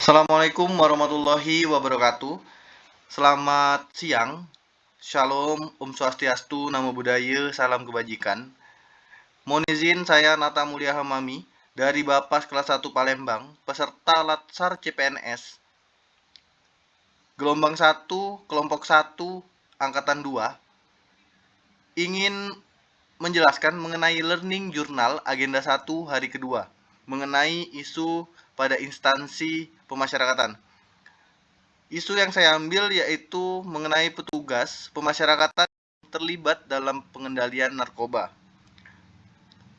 Assalamualaikum warahmatullahi wabarakatuh. Selamat siang. Shalom, Om Swastiastu, Namo Buddhaya, salam kebajikan. Mohon izin, saya Nata Mulia Hamami dari Bapas kelas 1 Palembang, peserta Latsar CPNS gelombang 1, kelompok 1, angkatan 2, ingin menjelaskan mengenai learning journal agenda 1 hari kedua, mengenai isu pada instansi pemasyarakatan. Isu yang saya ambil yaitu mengenai petugas pemasyarakatan terlibat dalam pengendalian narkoba.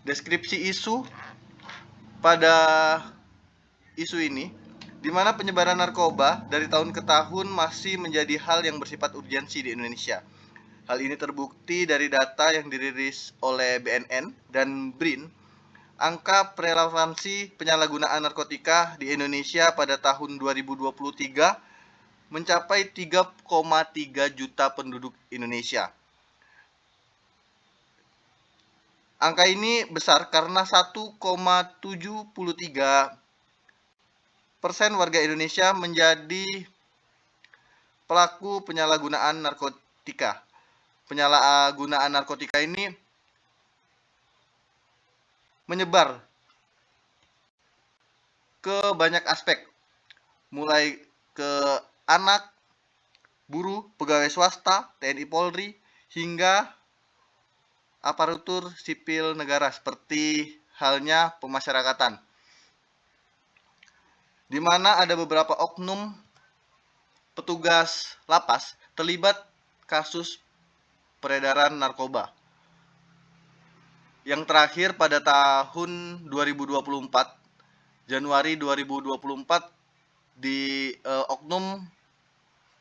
Deskripsi isu pada isu ini, di mana penyebaran narkoba dari tahun ke tahun masih menjadi hal yang bersifat urgensi di Indonesia. Hal ini terbukti dari data yang dirilis oleh BNN dan BRIN. Angka prevalensi penyalahgunaan narkotika di Indonesia pada tahun 2023 mencapai 3,3 juta penduduk Indonesia. Angka ini besar karena 1,73% warga Indonesia menjadi pelaku penyalahgunaan narkotika. Penyalahgunaan narkotika ini menyebar ke banyak aspek, mulai ke anak, buruh, pegawai swasta, TNI Polri, hingga aparatur sipil negara seperti halnya pemasyarakatan, di mana ada beberapa oknum petugas lapas terlibat kasus peredaran narkoba. Yang terakhir pada tahun 2024, Januari 2024, di oknum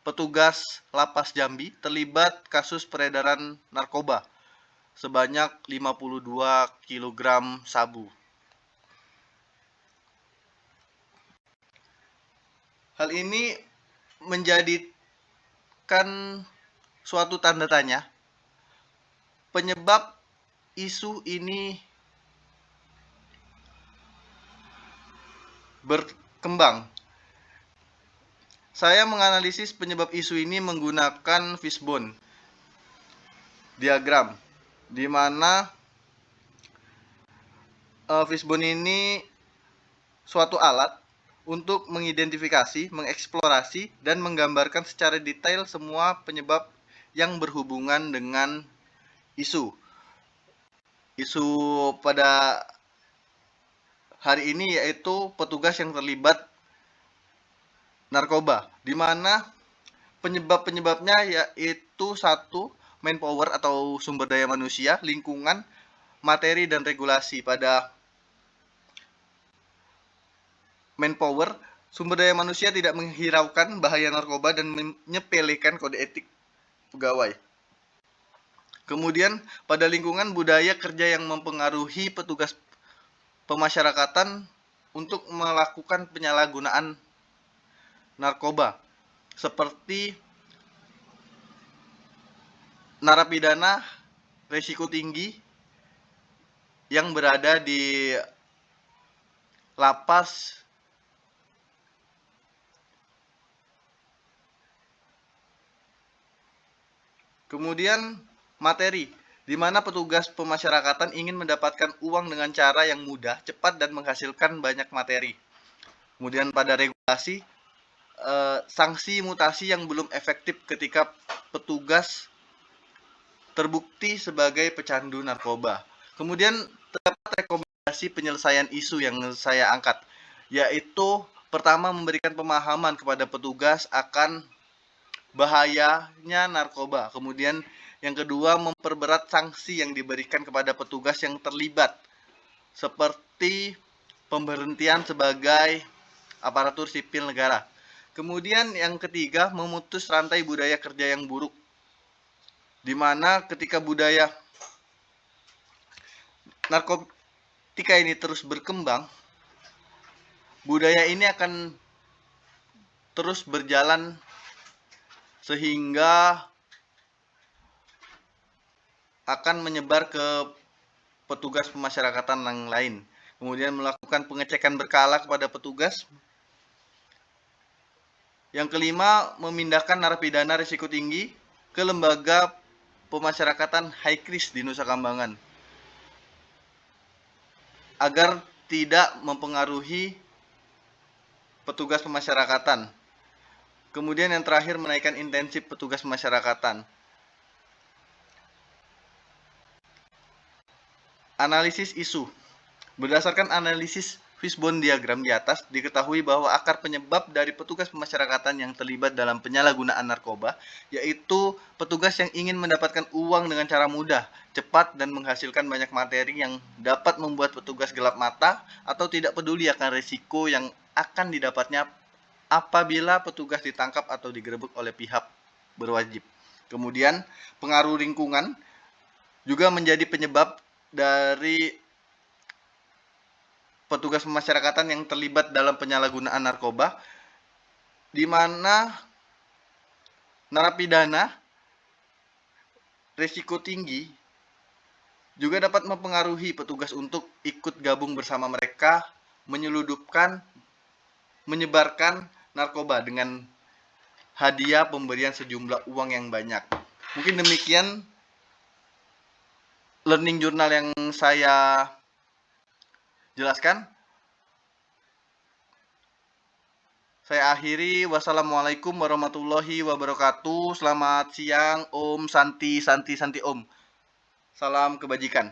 petugas lapas Jambi terlibat kasus peredaran narkoba sebanyak 52 kg sabu. Hal ini menjadikan suatu tanda tanya penyebab isu ini berkembang. Saya menganalisis penyebab isu ini menggunakan fishbone diagram, di mana fishbone ini suatu alat untuk mengidentifikasi, mengeksplorasi, dan menggambarkan secara detail semua penyebab yang berhubungan dengan isu. Isu pada hari ini yaitu petugas yang terlibat narkoba, di mana penyebab-penyebabnya yaitu satu, manpower atau sumber daya manusia, lingkungan, materi, dan regulasi. Pada manpower, sumber daya manusia tidak menghiraukan bahaya narkoba dan menyepelekan kode etik pegawai. Kemudian pada lingkungan, budaya kerja yang mempengaruhi petugas pemasyarakatan untuk melakukan penyalahgunaan narkoba, seperti narapidana risiko tinggi yang berada di lapas kemudian materi, di mana petugas pemasyarakatan ingin mendapatkan uang dengan cara yang mudah, cepat, dan menghasilkan banyak materi. Kemudian pada regulasi, sanksi mutasi yang belum efektif ketika petugas terbukti sebagai pecandu narkoba. Kemudian terdapat rekomendasi penyelesaian isu yang saya angkat, yaitu pertama, memberikan pemahaman kepada petugas akan bahayanya narkoba. Kemudian yang kedua, memperberat sanksi yang diberikan kepada petugas yang terlibat, seperti pemberhentian sebagai aparatur sipil negara. Kemudian yang ketiga, memutus rantai budaya kerja yang buruk, di mana ketika budaya narkotika ini terus berkembang, budaya ini akan terus berjalan sehingga akan menyebar ke petugas pemasyarakatan yang lain. Kemudian melakukan pengecekan berkala kepada petugas Yang kelima, memindahkan narapidana risiko tinggi ke lembaga pemasyarakatan high risk di Nusa Kambangan agar tidak mempengaruhi petugas pemasyarakatan. Kemudian yang terakhir, menaikkan intensif petugas pemasyarakatan. Analisis isu. Berdasarkan analisis fishbone diagram di atas, diketahui bahwa akar penyebab dari petugas pemasyarakatan yang terlibat dalam penyalahgunaan narkoba, yaitu petugas yang ingin mendapatkan uang dengan cara mudah, cepat, dan menghasilkan banyak materi yang dapat membuat petugas gelap mata atau tidak peduli akan risiko yang akan didapatnya apabila petugas ditangkap atau digerebek oleh pihak berwajib. Kemudian, pengaruh lingkungan juga menjadi penyebab dari petugas pemasyarakatan yang terlibat dalam penyalahgunaan narkoba, di mana narapidana risiko tinggi juga dapat mempengaruhi petugas untuk ikut gabung bersama mereka menyeludupkan, menyebarkan narkoba dengan hadiah pemberian sejumlah uang yang banyak. Mungkin demikian learning journal yang saya jelaskan. Saya akhiri. Wassalamualaikum warahmatullahi wabarakatuh. Selamat siang. Om Santi Santi Santi Om. Salam kebajikan.